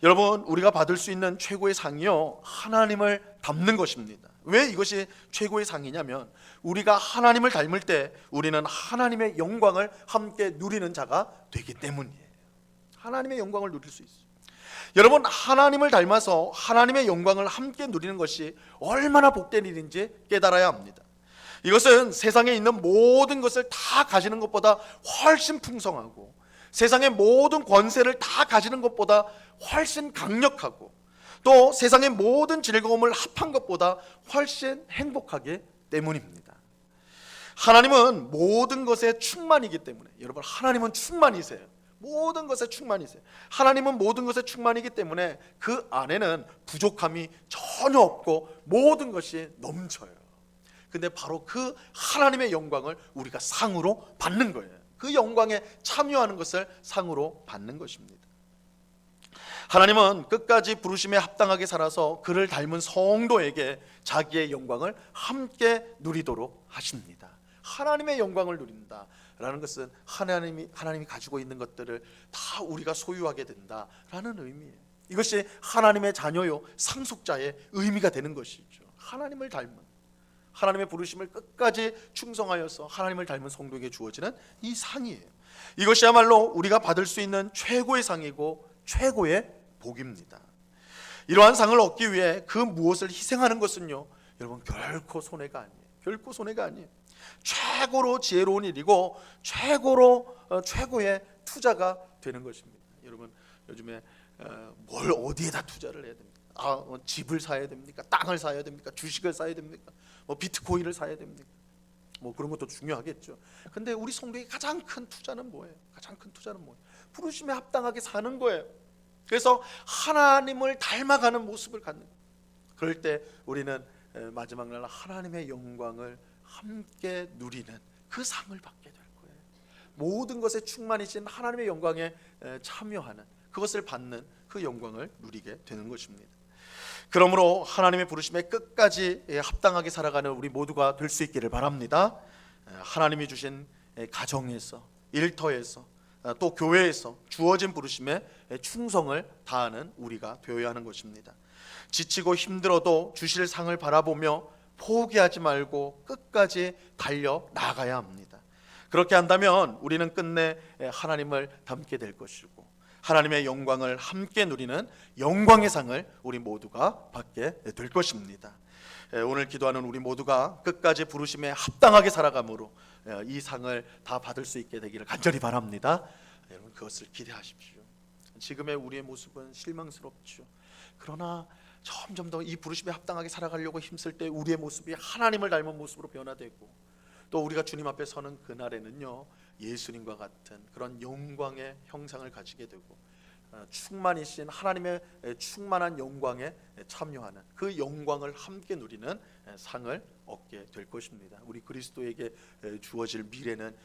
여러분, 우리가 받을 수 있는 최고의 상이요, 하나님을 닮는 것입니다. 왜 이것이 최고의 상이냐면 우리가 하나님을 닮을 때 우리는 하나님의 영광을 함께 누리는 자가 되기 때문이에요. 하나님의 영광을 누릴 수 있어요. 여러분, 하나님을 닮아서 하나님의 영광을 함께 누리는 것이 얼마나 복된 일인지 깨달아야 합니다. 이것은 세상에 있는 모든 것을 다 가지는 것보다 훨씬 풍성하고, 세상의 모든 권세를 다 가지는 것보다 훨씬 강력하고, 또 세상의 모든 즐거움을 합한 것보다 훨씬 행복하기 때문입니다. 하나님은 모든 것에 충만이기 때문에, 여러분, 하나님은 충만이세요. 모든 것에 충만이세요. 하나님은 모든 것에 충만이기 때문에 그 안에는 부족함이 전혀 없고 모든 것이 넘쳐요. 근데 바로 그 하나님의 영광을 우리가 상으로 받는 거예요. 그 영광에 참여하는 것을 상으로 받는 것입니다. 하나님은 끝까지 부르심에 합당하게 살아서 그를 닮은 성도에게 자기의 영광을 함께 누리도록 하십니다. 하나님의 영광을 누린다라는 것은 하나님이 가지고 있는 것들을 다 우리가 소유하게 된다라는 의미예요. 이것이 하나님의 자녀요 상속자의 의미가 되는 것이죠. 하나님을 닮은, 하나님의 부르심을 끝까지 충성하여서 하나님을 닮은 성도에게 주어지는 이 상이에요. 이것이야말로 우리가 받을 수 있는 최고의 상이고 최고의 복입니다. 이러한 상을 얻기 위해 그 무엇을 희생하는 것은요, 여러분, 결코 손해가 아니에요. 결코 손해가 아니에요. 최고로 지혜로운 일이고 최고의 투자가 되는 것입니다. 여러분, 요즘에 뭘 어디에다 투자를 해야 됩니까? 집을 사야 됩니까? 땅을 사야 됩니까? 주식을 사야 됩니까? 비트코인을 사야 됩니까? 그런 것도 중요하겠죠. 근데 우리 성도의 가장 큰 투자는 뭐예요? 가장 큰 투자는 뭐예요? 부르심에 합당하게 사는 거예요. 그래서 하나님을 닮아가는 모습을 갖는 거예요. 그럴 때 우리는 마지막 날 하나님의 영광을 함께 누리는 그 상을 받게 될 거예요. 모든 것에 충만이신 하나님의 영광에 참여하는, 그것을 받는 그 영광을 누리게 되는 것입니다. 그러므로 하나님의 부르심에 끝까지 합당하게 살아가는 우리 모두가 될 수 있기를 바랍니다. 하나님이 주신 가정에서, 일터에서, 또 교회에서 주어진 부르심에 충성을 다하는 우리가 되어야 하는 것입니다. 지치고 힘들어도 주실 상을 바라보며 포기하지 말고 끝까지 달려 나가야 합니다. 그렇게 한다면 우리는 끝내 하나님을 닮게 될 것이고, 하나님의 영광을 함께 누리는 영광의 상을 우리 모두가 받게 될 것입니다. 오늘 기도하는 우리 모두가 끝까지 부르심에 합당하게 살아감으로 이 상을 다 받을 수 있게 되기를 간절히 바랍니다. 여러분, 그것을 기대하십시오. 지금의 우리의 모습은 실망스럽죠. 그러나 점점 더 이 부르심에 합당하게 살아가려고 힘쓸 때 우리의 모습이 하나님을 닮은 모습으로 변화되고, 또 우리가 주님 앞에 서는 그날에는요, 예수님과 같은 그런 영광의 형상을 가지게 되고, 충만이신 하나님의 충만한 영광에 참여하는 그 영광을 함께 누리는 상을 얻게 될 것입니다. 우리 그리스도에게 주어질 미래는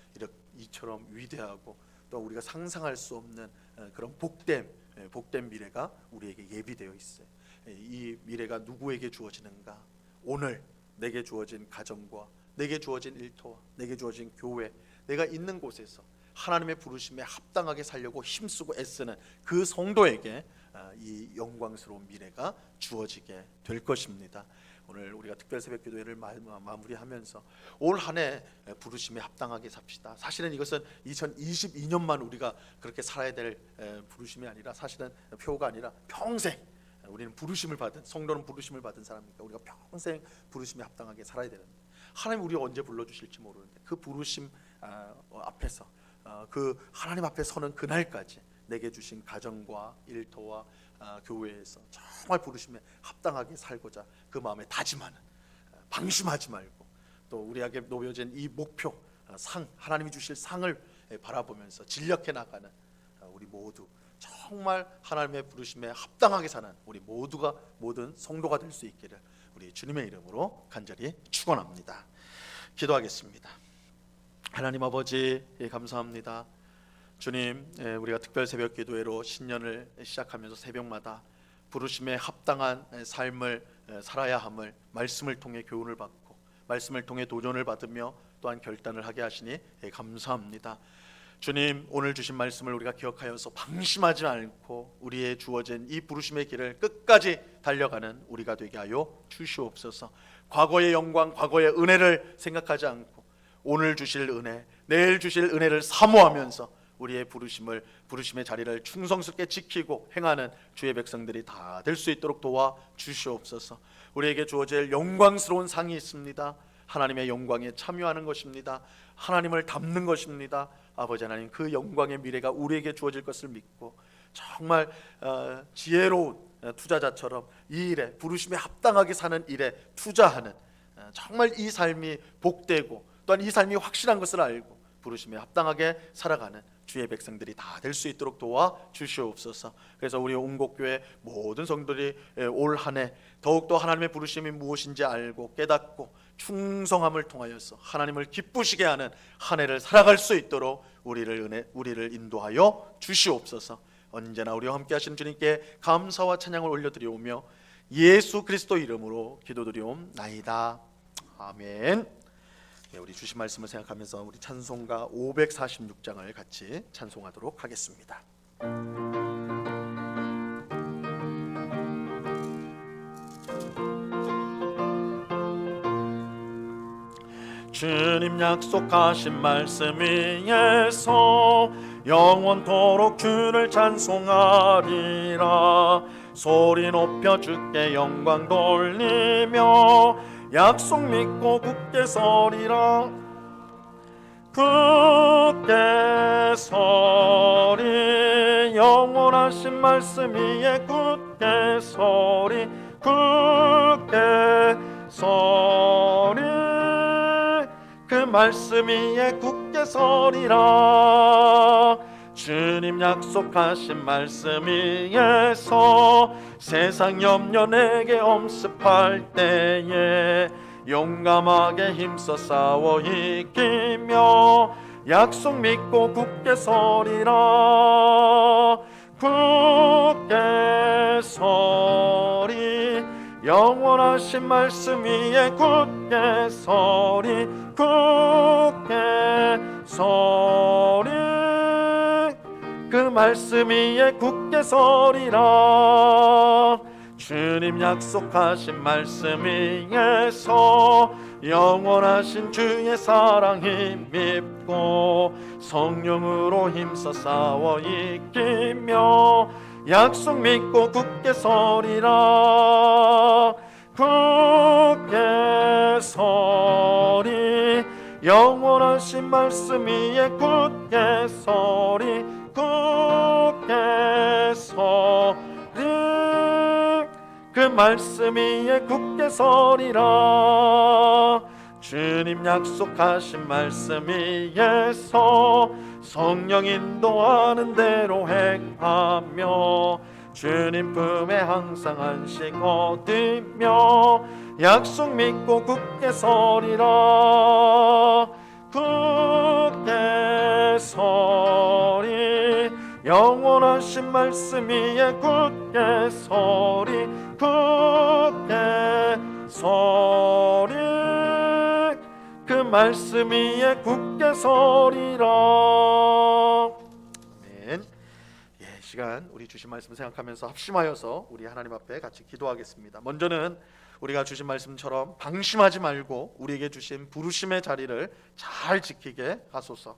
이처럼 위대하고, 또 우리가 상상할 수 없는 그런 복된 미래가 우리에게 예비되어 있어요. 이 미래가 누구에게 주어지는가? 오늘 내게 주어진 가정과, 내게 주어진 일터와, 내게 주어진 교회, 내가 있는 곳에서 하나님의 부르심에 합당하게 살려고 힘쓰고 애쓰는 그 성도에게 이 영광스러운 미래가 주어지게 될 것입니다. 오늘 우리가 특별 새벽 기도회를 마무리하면서 올 한 해 부르심에 합당하게 삽시다. 사실은 이것은 2022년만 우리가 그렇게 살아야 될 부르심이 아니라, 사실은 표가 아니라 평생 우리는 부르심을 받은, 성도는 부르심을 받은 사람이니까 우리가 평생 부르심에 합당하게 살아야 되는데, 하나님 우리가 언제 불러주실지 모르는데 그 부르심 앞에서, 그 하나님 앞에 서는 그날까지 내게 주신 가정과 일터와 교회에서 정말 부르심에 합당하게 살고자 그 마음에 다짐하는, 방심하지 말고, 또 우리에게 놓여진 이 목표, 상, 하나님이 주실 상을 바라보면서 진력해 나가는 우리 모두, 정말 하나님의 부르심에 합당하게 사는 우리 모두가, 모든 성도가 될 수 있기를 우리 주님의 이름으로 간절히 축원합니다. 기도하겠습니다. 하나님 아버지, 감사합니다. 주님, 우리가 특별 새벽 기도회로 신년을 시작하면서 새벽마다 부르심에 합당한 삶을 살아야 함을 말씀을 통해 교훈을 받고, 말씀을 통해 도전을 받으며 또한 결단을 하게 하시니 감사합니다. 주님, 오늘 주신 말씀을 우리가 기억하여서 방심하지 않고 우리의 주어진 이 부르심의 길을 끝까지 달려가는 우리가 되게 하여 주시옵소서. 과거의 영광, 과거의 은혜를 생각하지 않고 오늘 주실 은혜, 내일 주실 은혜를 사모하면서 우리의 부르심의 자리를 충성스럽게 지키고 행하는 주의 백성들이 다 될 수 있도록 도와 주시옵소서. 우리에게 주어질 영광스러운 상이 있습니다. 하나님의 영광에 참여하는 것입니다. 하나님을 닮는 것입니다. 아버지 하나님, 그 영광의 미래가 우리에게 주어질 것을 믿고 정말 지혜로운 투자자처럼 이 일에, 부르심에 합당하게 사는 일에 투자하는, 정말 이 삶이 복되고 또한 이 삶이 확실한 것을 알고 부르심에 합당하게 살아가는 주의 백성들이 다 될 수 있도록 도와 주시옵소서. 그래서 우리 온곡교회 모든 성도들이 올 한 해 더욱더 하나님의 부르심이 무엇인지 알고 깨닫고 충성함을 통하여서 하나님을 기쁘시게 하는 한 해를 살아갈 수 있도록 우리를 인도하여 주시옵소서. 언제나 우리와 함께 하시는 주님께 감사와 찬양을 올려드리오며 예수 그리스도 이름으로 기도드리옵나이다. 아멘. 우리 주신 말씀을 생각하면서 우리 찬송가 546장을 같이 찬송하도록 하겠습니다. 주님 약속하신 말씀 위에서 영원토록 주를 찬송하리라. 소리 높여 주께 영광 돌리며 약속 믿고 굳게 서리라. 굳게 서리, 영원하신 말씀 위에 굳게 서리. 굳게 서리, 그 말씀 위에 굳게 서리라. 주님 약속하신 말씀 위에서 세상 염려 내게 엄습할 때에 용감하게 힘써 싸워 이기며 약속 믿고 굳게 서리라. 굳게 서리, 영원하신 말씀 위에 굳게 서리. 굳게 서리, 그 말씀 위에 굳게 서리라. 주님 약속하신 말씀 위에서 영원하신 주의 사랑 힘입고 성령으로 힘써 싸워 이기며 약속 믿고 굳게 서리라. 굳게 서리, 영원하신 말씀 위에 굳게 서리. 굳게 서리, 그 말씀 위에 굳게 서리라. 주님 약속하신 말씀 위에서 성령 인도하는 대로 행하며 주님 품에 항상 안식 얻으며 약속 믿고 굳게 서리라. 굳게 서리, 영원하신 말씀 위에 굳게 서리. 굳게 서리, 그 말씀 위에 굳게 서리라. 아멘. 시간 우리 주신 말씀 생각하면서 합심하여서 우리 하나님 앞에 같이 기도하겠습니다. 먼저는 우리가 주신 말씀처럼 방심하지 말고 우리에게 주신 부르심의 자리를 잘 지키게 하소서.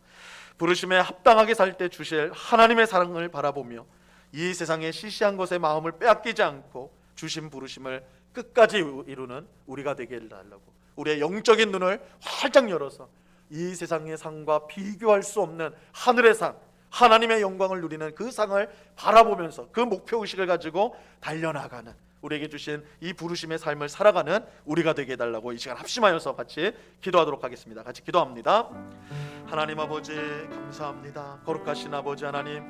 부르심에 합당하게 살 때 주실 하나님의 사랑을 바라보며 이 세상의 시시한 것에 마음을 빼앗기지 않고 주신 부르심을 끝까지 이루는 우리가 되게 해달라고, 우리의 영적인 눈을 활짝 열어서 이 세상의 상과 비교할 수 없는 하늘의 상, 하나님의 영광을 누리는 그 상을 바라보면서 그 목표의식을 가지고 달려나가는, 우리에게 주신 이 부르심의 삶을 살아가는 우리가 되게 해달라고 이 시간 합심하여서 같이 기도하도록 하겠습니다. 같이 기도합니다. 하나님 아버지 감사합니다. 거룩하신 아버지 하나님,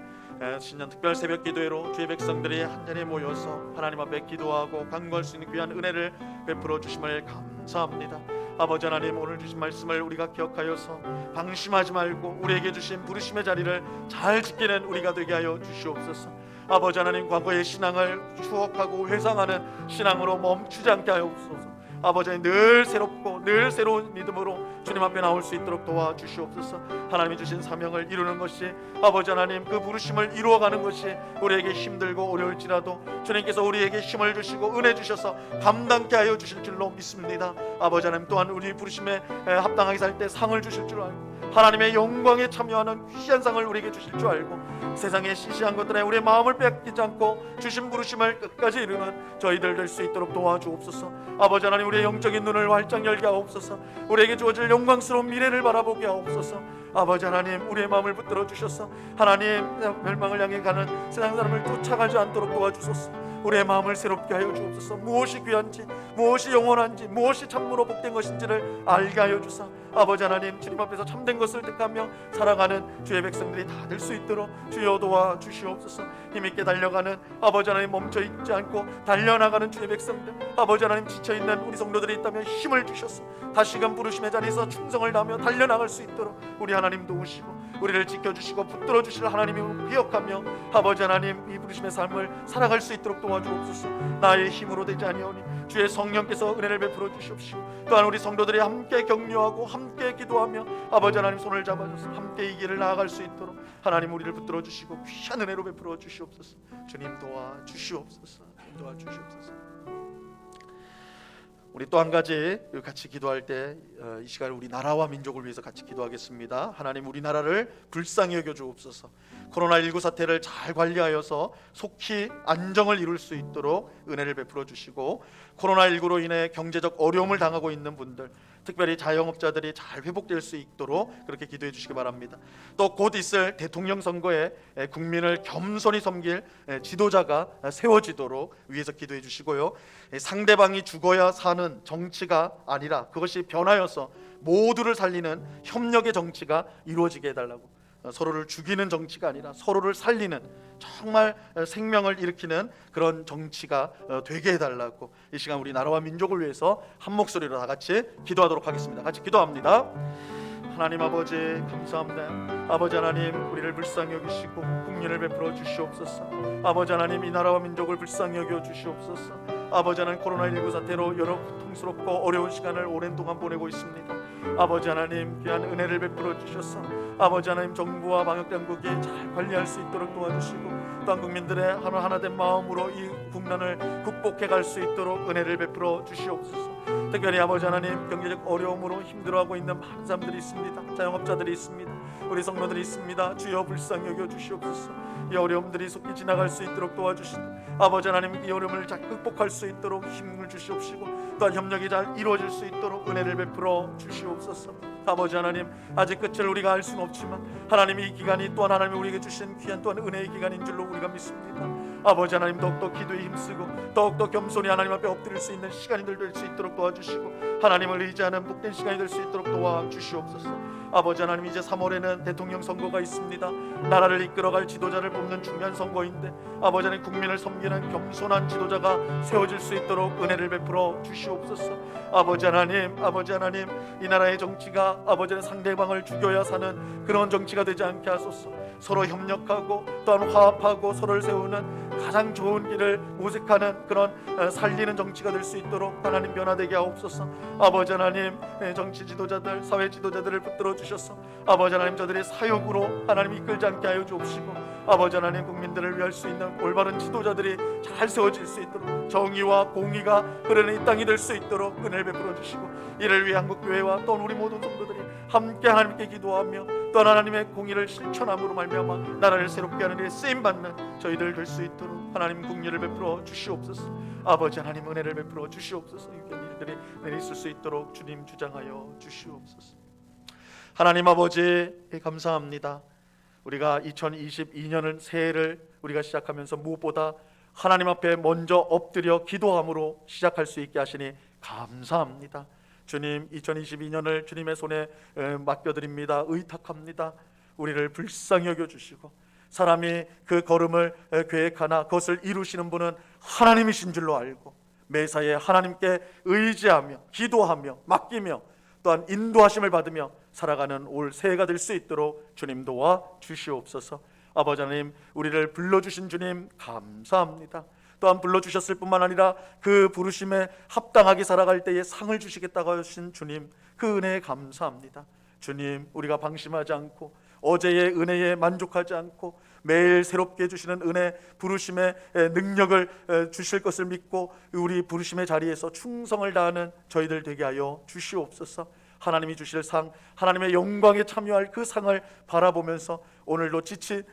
신년 특별 새벽 기도회로 주의 백성들이 한 자리에 모여서 하나님 앞에 기도하고 간구할 수 있는 귀한 은혜를 베풀어 주심을 감사합니다. 아버지 하나님, 오늘 주신 말씀을 우리가 기억하여서 방심하지 말고 우리에게 주신 부르심의 자리를 잘 지키는 우리가 되게 하여 주시옵소서. 아버지 하나님, 과거의 신앙을 추억하고 회상하는 신앙으로 멈추지 않게 하옵소서. 아버지 하나님, 늘 새롭고 늘 새로운 믿음으로 주님 앞에 나올 수 있도록 도와주시옵소서. 하나님이 주신 사명을 이루는 것이, 아버지 하나님, 그 부르심을 이루어가는 것이 우리에게 힘들고 어려울지라도 주님께서 우리에게 힘을 주시고 은혜 주셔서 감당케 하여 주실 줄로 믿습니다. 아버지 하나님, 또한 우리 부르심에 합당하게 살 때 상을 주실 줄 알고 하나님의 영광에 참여하는 귀한 상을 우리에게 주실 줄 알고 세상의 시시한 것들에 우리의 마음을 뺏기지 않고 주신 부르심을 끝까지 이루는 저희들 될 수 있도록 도와주옵소서. 아버지 하나님, 우리의 영적인 눈을 활짝 열게 하옵소서. 우리에게 주어질 영광스러운 미래를 바라보게 하옵소서. 아버지 하나님, 우리의 마음을 붙들어 주셔서 하나님 멸망을 향해 가는 세상 사람을 쫓아가지 않도록 도와주소서. 우리의 마음을 새롭게 하여 주옵소서. 무엇이 귀한지, 무엇이 영원한지, 무엇이 참으로 복된 것인지를 알게 하여 주사 아버지 하나님, 주님 앞에서 참된 것을 택하며 살아가는 주의 백성들이 다 될 수 있도록 주여 도와 주시옵소서. 힘있게 달려가는 아버지 하나님, 멈춰 있지 않고 달려나가는 주의 백성들, 아버지 하나님, 지쳐있는 우리 성도들이 있다면 힘을 주셔서 다시금 부르심의 자리에서 충성을 다하며 달려나갈 수 있도록 우리 하나님 도우시고 우리를 지켜주시고 붙들어 주실 하나님을 기억하며 아버지 하나님, 이 부르심의 삶을 살아갈 수 있도록 도와주옵소서. 나의 힘으로 되지 아니하오니 주의 성령께서 은혜를 베풀어 주시옵시고 또한 우리 성도들이 함께 격려하고 함께 기도하며 아버지 하나님 손을 잡아줘서 함께 이 길을 나아갈 수 있도록 하나님 우리를 붙들어 주시고 귀한 은혜로 베풀어 주시옵소서. 주님 도와 주시옵소서. 도와 주시옵소서. 우리 또 한 가지 같이 기도할 때 이 시간에 우리 나라와 민족을 위해서 같이 기도하겠습니다. 하나님, 우리나라를 불쌍히 여겨 주옵소서. 코로나19 사태를 잘 관리하여서 속히 안정을 이룰 수 있도록 은혜를 베풀어 주시고 코로나19로 인해 경제적 어려움을 당하고 있는 분들, 특별히 자영업자들이 잘 회복될 수 있도록 그렇게 기도해 주시기 바랍니다. 또 곧 있을 대통령 선거에 국민을 겸손히 섬길 지도자가 세워지도록 위해서 기도해 주시고요. 상대방이 죽어야 사는 정치가 아니라 그것이 변하여서 모두를 살리는 협력의 정치가 이루어지게 해달라고, 서로를 죽이는 정치가 아니라 서로를 살리는 정말 생명을 일으키는 그런 정치가 되게 해달라고 이 시간 우리 나라와 민족을 위해서 한 목소리로 다 같이 기도하도록 하겠습니다. 같이 기도합니다. 하나님 아버지, 감사합니다. 아버지 하나님, 우리를 불쌍히 여기시고 국민을 베풀어 주시옵소서. 아버지 하나님, 이 나라와 민족을 불쌍히 여겨 주시옵소서. 아버지 하나님, 코로나19 사태로 여러 고통스럽고 어려운 시간을 오랜 동안 보내고 있습니다. 아버지 하나님, 귀한 은혜를 베풀어 주셔서 아버지 하나님, 정부와 방역당국이 잘 관리할 수 있도록 도와주시고 또한 국민들의 하나 된 마음으로 이 국난을 극복해 갈 수 있도록 은혜를 베풀어 주시옵소서. 특별히 아버지 하나님, 경제적 어려움으로 힘들어하고 있는 많은 사람들이 있습니다. 자영업자들이 있습니다. 우리 성도들이 있습니다. 주여 불쌍히 여겨 주시옵소서. 이 어려움들이 속히 지나갈 수 있도록 도와주시고 아버지 하나님, 이 어려움을 잘 극복할 수 있도록 힘을 주시옵시고 또한 협력이 잘 이루어질 수 있도록 은혜를 베풀어 주시옵소서. 아버지 하나님, 아직 끝을 우리가 알 수는 없지만 하나님, 이 기간이 또한 하나님이 우리에게 주신 귀한 또한 은혜의 기간인 줄로 우리가 믿습니다. 아버지 하나님, 더욱더 기도에 힘쓰고 더욱더 겸손히 하나님 앞에 엎드릴 수 있는 시간이 될 수 있도록 도와주시고 하나님을 의지하는 복된 시간이 될 수 있도록 도와주시옵소서. 아버지 하나님, 이제 3월에는 대통령 선거가 있습니다. 나라를 이끌어갈 지도자를 뽑는 중요한 선거인데 아버지 하나님, 국민을 섬기는 겸손한 지도자가 세워질 수 있도록 은혜를 베풀어 주시옵소서. 아버지 하나님, 이 나라의 정치가 아버지 하나님, 상대방을 죽여야 사는 그런 정치가 되지 않게 하소서. 서로 협력하고 또한 화합하고 서로를 세우는 가장 좋은 길을 모색하는 그런 살리는 정치가 될 수 있도록 하나님 변화되게 하옵소서. 아버지 하나님, 정치 지도자들, 사회 지도자들을 붙들어 주셔서 아버지 하나님, 저들의 사역으로 하나님 이끌지 않게 하여 주옵시고 아버지 하나님, 국민들을 위할 수 있는 올바른 지도자들이 잘 세워질 수 있도록 정의와 공의가 흐르는 이 땅이 될 수 있도록 은혜를 베풀어 주시고 이를 위해 한국교회와 또 우리 모든 성도들이 함께 하나님께 기도하며 또 하나님의 공의를 실천함으로 말미암아 나라를 새롭게 하는 일에 쓰임받는 저희들 될 수 있도록 하나님 긍휼을 베풀어 주시옵소서. 아버지 하나님, 은혜를 베풀어 주시옵소서. 이런 일들이 있을 수 있도록 주님 주장하여 주시옵소서. 하나님 아버지, 감사합니다. 우리가 2022년을 새해를 우리가 시작하면서 무엇보다 하나님 앞에 먼저 엎드려 기도함으로 시작할 수 있게 하시니 감사합니다. 주님, 2022년을 주님의 손에 맡겨드립니다. 의탁합니다. 우리를 불쌍히 여겨주시고 사람이 그 걸음을 계획하나 그것을 이루시는 분은 하나님이신 줄로 알고 매사에 하나님께 의지하며 기도하며 맡기며 또한 인도하심을 받으며 살아가는 올 새해가 될 수 있도록 주님 도와 주시옵소서. 아버지 하나님, 우리를 불러주신 주님 감사합니다. 또한 불러주셨을 뿐만 아니라 그 부르심에 합당하게 살아갈 때에 상을 주시겠다고 하신 주님, 그 은혜에 감사합니다. 주님, 우리가 방심하지 않고 어제의 은혜에 만족하지 않고 매일 새롭게 주시는 은혜, 부르심의 능력을 주실 것을 믿고 우리 부르심의 자리에서 충성을 다하는 저희들 되게 하여 주시옵소서. 하나님이 주실 상, 하나님의 영광에 참여할 그 상을 바라보면서 오늘도 지친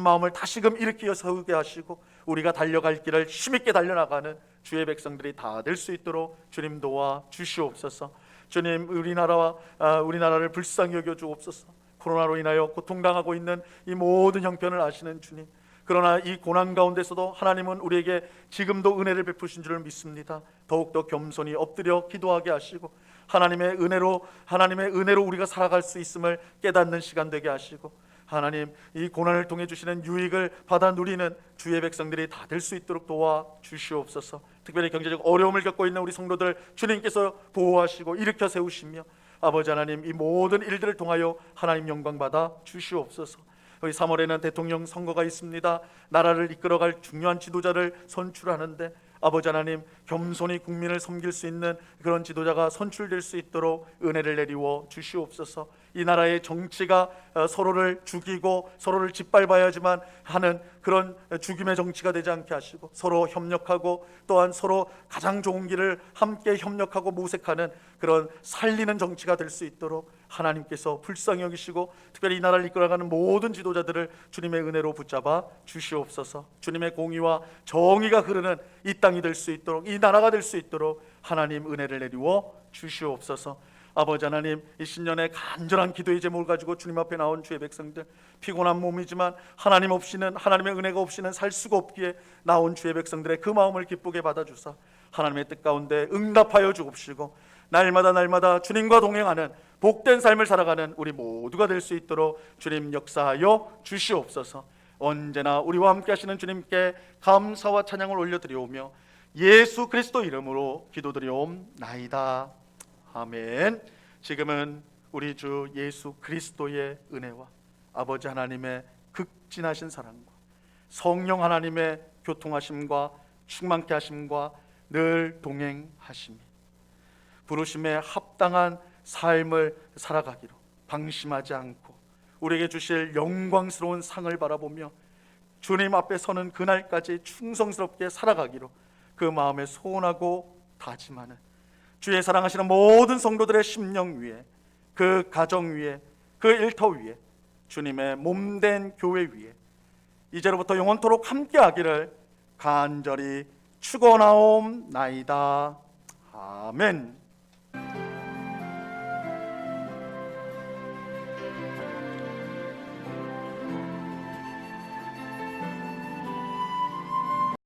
마음을 다시금 일으켜 세우게 하시고 우리가 달려갈 길을 힘있게 달려나가는 주의 백성들이 다 될 수 있도록 주님 도와 주시옵소서. 주님, 우리나라를 불쌍히 여겨 주옵소서. 코로나로 인하여 고통당하고 있는 이 모든 형편을 아시는 주님, 그러나 이 고난 가운데서도 하나님은 우리에게 지금도 은혜를 베푸신 줄을 믿습니다. 더욱더 겸손히 엎드려 기도하게 하시고 하나님의 은혜로 우리가 살아갈 수 있음을 깨닫는 시간 되게 하시고, 하나님, 이 고난을 통해 주시는 유익을 받아 누리는 주의 백성들이 다 될 수 있도록 도와 주시옵소서. 특별히 경제적 어려움을 겪고 있는 우리 성도들 주님께서 보호하시고 일으켜 세우시며, 아버지 하나님, 이 모든 일들을 통하여 하나님 영광 받아 주시옵소서. 우리 3월에는 대통령 선거가 있습니다. 나라를 이끌어갈 중요한 지도자를 선출하는데 아버지 하나님, 겸손히 국민을 섬길 수 있는 그런 지도자가 선출될 수 있도록 은혜를 내리워 주시옵소서. 이 나라의 정치가 서로를 죽이고 서로를 짓밟아야지만 하는 그런 죽임의 정치가 되지 않게 하시고, 서로 협력하고 또한 서로 가장 좋은 길을 함께 협력하고 모색하는 그런 살리는 정치가 될 수 있도록 하나님께서 불쌍히 여기시고, 특별히 이 나라를 이끌어가는 모든 지도자들을 주님의 은혜로 붙잡아 주시옵소서. 주님의 공의와 정의가 흐르는 이 땅이 될 수 있도록, 이 나라가 될 수 있도록 하나님 은혜를 내리워 주시옵소서. 아버지 하나님, 이 신년에 간절한 기도의 제목을 가지고 주님 앞에 나온 주의 백성들, 피곤한 몸이지만 하나님 없이는, 하나님의 은혜가 없이는 살 수가 없기에 나온 주의 백성들의 그 마음을 기쁘게 받아주사 하나님의 뜻 가운데 응답하여 주옵시고, 날마다 주님과 동행하는 복된 삶을 살아가는 우리 모두가 될 수 있도록 주님 역사하여 주시옵소서. 언제나 우리와 함께 하시는 주님께 감사와 찬양을 올려드리오며 예수 그리스도 이름으로 기도드리옵나이다. 아멘. 지금은 우리 주 예수 그리스도의 은혜와 아버지 하나님의 극진하신 사랑과 성령 하나님의 교통하심과 충만케 하심과 늘 동행하심이 부르심에 합당한 삶을 살아가기로 방심하지 않고 우리에게 주실 영광스러운 상을 바라보며 주님 앞에 서는 그날까지 충성스럽게 살아가기로 그 마음에 소원하고 다짐하는 주의 사랑하시는 모든 성도들의 심령 위에, 그 가정 위에, 그 일터 위에, 주님의 몸된 교회 위에 이제로부터 영원토록 함께하기를 간절히 축원하옵나이다. 아멘.